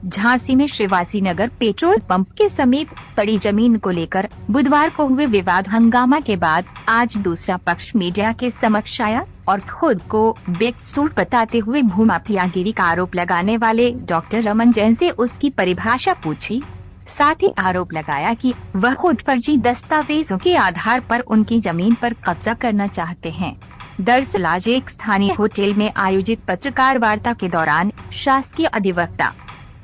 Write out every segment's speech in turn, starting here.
झांसी में श्रीवासी नगर petrol pump के समीप पड़ी जमीन को लेकर बुधवार को हुए विवाद हंगामा के बाद आज दूसरा पक्ष मीडिया के समक्ष आया और खुद को बेकसूर बताते हुए भूमाफियागिरी का आरोप लगाने वाले डॉक्टर रमन जैन से उसकी परिभाषा पूछी। साथ ही आरोप लगाया कि वह खुद फर्जी दस्तावेजों के आधार पर उनकी जमीन पर कब्जा करना चाहते हैं। दरअसल आज एक स्थानीय होटल में आयोजित पत्रकार वार्ता के दौरान शासकीय अधिवक्ता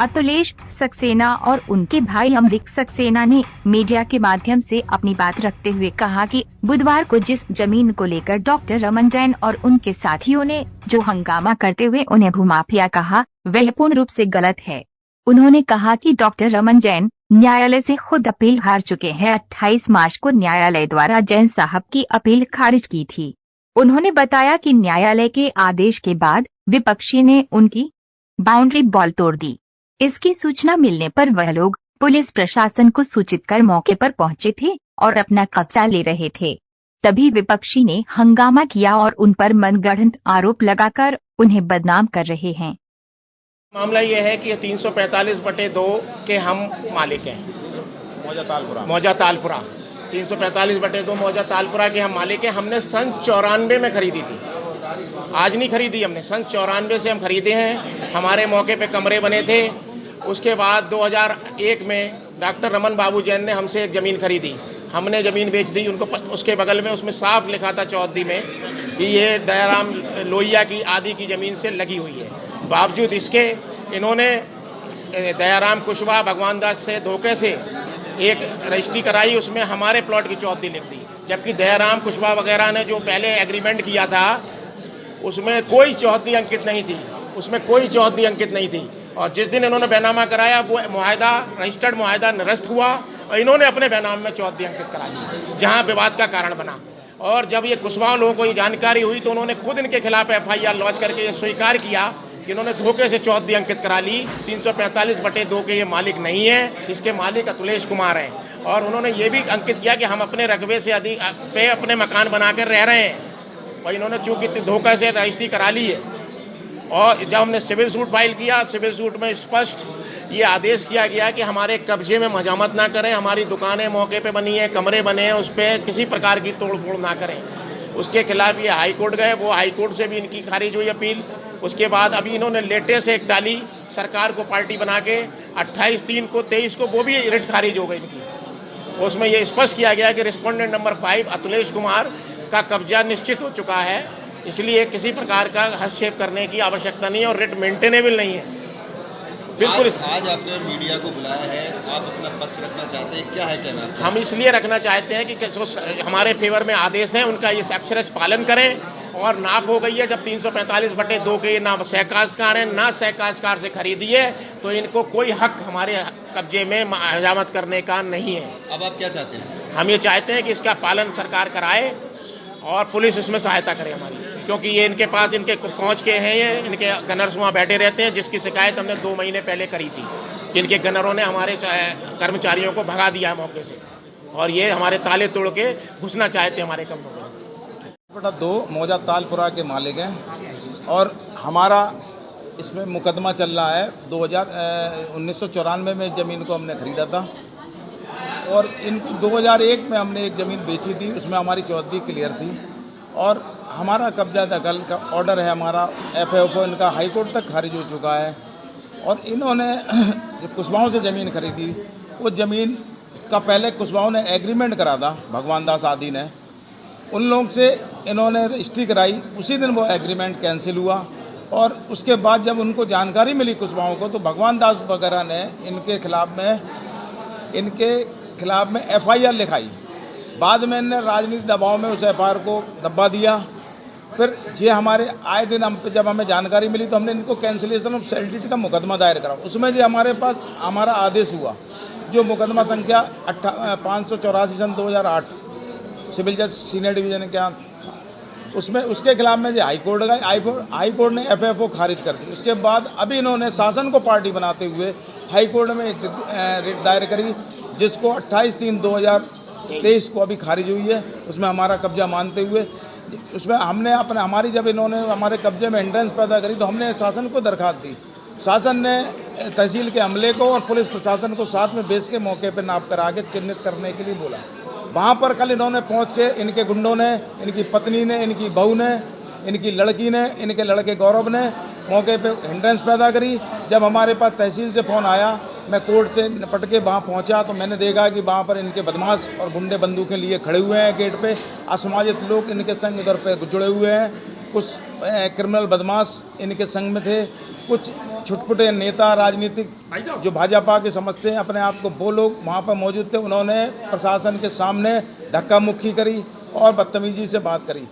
अतुलेश सक्सेना और उनके भाई अमरीक सक्सेना ने मीडिया के माध्यम से अपनी बात रखते हुए कहा कि बुधवार को जिस जमीन को लेकर डॉक्टर रमन जैन और उनके साथियों ने जो हंगामा करते हुए उन्हें भूमाफिया कहा, वह पूर्ण रूप से गलत है। उन्होंने कहा कि डॉक्टर रमन जैन न्यायालय से खुद अपील हार चुके हैं। 28 मार्च को न्यायालय द्वारा जैन साहब की अपील खारिज की थी। उन्होंने बताया कि न्यायालय के आदेश के बाद विपक्षी ने उनकी बाउंड्री बॉल तोड़ दी। इसकी सूचना मिलने पर वह लोग पुलिस प्रशासन को सूचित कर मौके पर पहुंचे थे और अपना कब्जा ले रहे थे। तभी विपक्षी ने हंगामा किया और उन पर मनगढ़ंत आरोप लगाकर उन्हें बदनाम कर रहे हैं। मामला ये है कि 345/2 के हम मालिक हैं। मौजा तालपुरा 345/2 मौजा तालपुरा के हम मालिक हैं। हमने सन 94 में खरीदी थी, आज नहीं खरीदी हमने, सन 94 से हम खरीदे हैं। हमारे मौके पे कमरे बने थे। उसके बाद 2001 में डॉक्टर रमन बाबू जैन ने हमसे एक ज़मीन खरीदी, हमने ज़मीन बेच दी उनको। उसके बगल में उसमें साफ लिखा था चौधरी में कि ये दयाराम लोहिया की आदि की ज़मीन से लगी हुई है। बावजूद इसके इन्होंने दयाराम कुशवाहा भगवान दास से धोखे से एक रजिस्ट्री कराई, उसमें हमारे प्लॉट की चौधरी लिख दी, जबकि दयाराम कुशवाहा वगैरह ने जो पहले एग्रीमेंट किया था उसमें कोई चौधरी अंकित नहीं थी, उसमें कोई चौधरी अंकित नहीं थी। और जिस दिन इन्होंने बैनामा कराया वो मुआहदा रजिस्टर्ड मुआहदा निरस्त हुआ और इन्होंने अपने बैनामे में चौधरी अंकित करा ली, जहाँ विवाद का कारण बना। और जब ये कुशवाहा लोगों को ये जानकारी हुई तो उन्होंने खुद इनके खिलाफ FIR लॉन्च करके ये स्वीकार किया कि इन्होंने धोखे से चौधरी अंकित करा ली। 345/2 के ये मालिक नहीं है, इसके मालिक अतुलेश कुमार हैं। और उन्होंने ये भी अंकित किया कि हम अपने रकबे से अधिक पे अपने मकान बनाकर रह रहे हैं, और इन्होंने चूँकि धोखा से रजिस्ट्री करा ली है। और जब हमने सिविल सूट फाइल किया, सिविल सूट में स्पष्ट ये आदेश किया गया कि हमारे कब्जे में मजामत ना करें, हमारी दुकानें मौके पे बनी हैं, कमरे बने हैं, उस पर किसी प्रकार की तोड़फोड़ ना करें। उसके खिलाफ ये हाई कोर्ट गए, वो हाई कोर्ट से भी इनकी खारिज हुई अपील। उसके बाद अभी इन्होंने लेटेस्ट एक डाली सरकार को पार्टी बना के 28/3/23 को, वो भी रिट खारिज हो गई इनकी। उसमें ये स्पष्ट किया गया कि रिस्पोंडेंट नंबर 5 अतुलेश कुमार का कब्जा निश्चित हो चुका है, इसलिए किसी प्रकार का हस्तक्षेप करने की आवश्यकता नहीं है और रिट मेंटेनेबल नहीं है। बिल्कुल। आज आपने मीडिया को बुलाया है, आप अपना पक्ष रखना चाहते हैं, क्या है कहना? हम इसलिए रखना चाहते हैं कि हमारे फेवर में आदेश हैं उनका ये अक्षरश पालन करें। और नाप हो गई है, जब 345/2 के ना सहकाशकार हैं ना सहकाशकार से खरीदी है, तो इनको कोई हक हमारे कब्जे में हजामत करने का नहीं है। अब आप क्या चाहते हैं? हम ये चाहते हैं कि इसका पालन सरकार कराए और पुलिस इसमें सहायता करे हमारी, क्योंकि ये इनके पास इनके पहुँच के हैं, ये इनके गनर्स वहाँ बैठे रहते हैं, जिसकी शिकायत हमने 2 महीने पहले करी थी। इनके गनरों ने हमारे कर्मचारियों को भगा दिया मौके से, और ये हमारे ताले तोड़ के घुसना चाहते हैं हमारे कमरों में। 2 मौजा तालपुरा के मालिक हैं और हमारा इसमें मुकदमा चल रहा है। 1994 में ज़मीन को हमने ख़रीदा था और इनको 2001 में हमने एक ज़मीन बेची थी, उसमें हमारी चौधरी क्लियर थी और हमारा कब्जा दखल का ऑर्डर है, हमारा FIO इनका हाई कोर्ट तक खारिज हो चुका है। और इन्होंने जो कुशवाहों से ज़मीन खरीदी, वो ज़मीन का पहले कुशवाहों ने एग्रीमेंट करा था, भगवान दास आदि ने, उन लोग से इन्होंने रजिस्ट्री कराई। उसी दिन वो एग्रीमेंट कैंसिल हुआ और उसके बाद जब उनको जानकारी मिली कुशवाहों को, तो भगवान दास वगैरह ने इनके खिलाफ में FIR लिखाई। बाद में इन्होंने राजनीतिक दबाव में उस FIR को दबा दिया। फिर ये हमारे आए दिन जब हमें जानकारी मिली तो हमने इनको कैंसिलेशन ऑफ सेल्टिटी का मुकदमा दायर करा। उसमें जो हमारे पास हमारा आदेश हुआ, जो मुकदमा संख्या 584 सन 2008 सिविल जज सीनियर डिवीज़न क्या, उसमें उसके खिलाफ में जो हाई कोर्ट गए, हाई कोर्ट ने FIO खारिज कर दी। उसके बाद अभी इन्होंने शासन को पार्टी बनाते हुए हाई कोर्ट में रिट दायर करी, जिसको 28/3/2023 को अभी खारिज हुई है। उसमें हमारा कब्जा मानते हुए उसमें हमने हमारी जब इन्होंने हमारे कब्जे में हिंड्रेंस पैदा करी तो हमने शासन को दरखास्त दी। शासन ने तहसील के अमले को और पुलिस प्रशासन को साथ में बेस के मौके पर नाप करा के चिन्हित करने के लिए बोला। वहाँ पर कल इन्होंने पहुँच के इनके गुंडों ने, इनकी पत्नी ने, इनकी बहू ने, इनकी लड़की ने, इनके लड़के गौरव ने मौके पे हिंड्रेंस पैदा करी। जब हमारे पास तहसील से फ़ोन आया, मैं कोर्ट से निपट के वहाँ पहुँचा तो मैंने देखा कि वहाँ पर इनके बदमाश और गुंडे बंदूकें लिए खड़े हुए हैं गेट पे। असामाजिक लोग इनके संग उधर पे जुड़े हुए हैं। कुछ क्रिमिनल बदमाश इनके संग में थे, कुछ छुटपुटे नेता राजनीतिक जो भाजपा के समझते हैं अपने आप को, वो लोग वहाँ पर मौजूद थे। उन्होंने प्रशासन के सामने धक्का मुक्की करी और बदतमीजी से बात करी।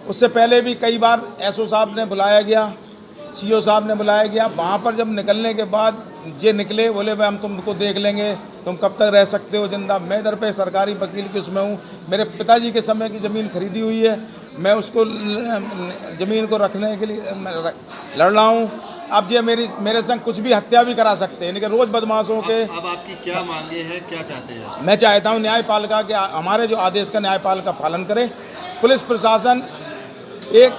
उससे पहले भी कई बार एसओ साहब ने बुलाया गया, सीओ साहब ने बुलाया गया। वहाँ पर जब निकलने के बाद ये निकले, बोले भाई हम तुमको देख लेंगे, तुम कब तक रह सकते हो जिंदा। मैं इधर पे सरकारी वकील के उसमें हूँ, मेरे पिताजी के समय की ज़मीन खरीदी हुई है, मैं उसको ज़मीन को रखने के लिए लड़ रहा हूँ। अब ये मेरे संग कुछ भी हत्या भी करा सकते हैं, इनके रोज़ बदमाशों के। अब आपकी क्या मांगे हैं, क्या चाहते हैं? मैं चाहता हूँ न्यायपालिका के हमारे जो आदेश का न्यायपालिका पालन करे। पुलिस प्रशासन एक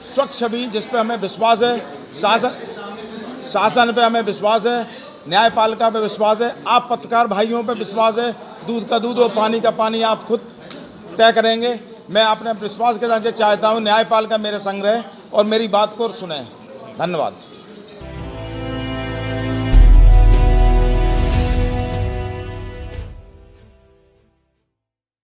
स्वच्छ छवि जिस पे हमें विश्वास है, शासन पे हमें विश्वास है, न्यायपालिका पे विश्वास है, आप पत्रकार भाइयों पे विश्वास है। दूध का दूध और पानी का पानी आप खुद तय करेंगे। मैं अपने विश्वास के साथ चाहता हूँ न्यायपालिका मेरे संग रहे और मेरी बात को सुने। धन्यवाद।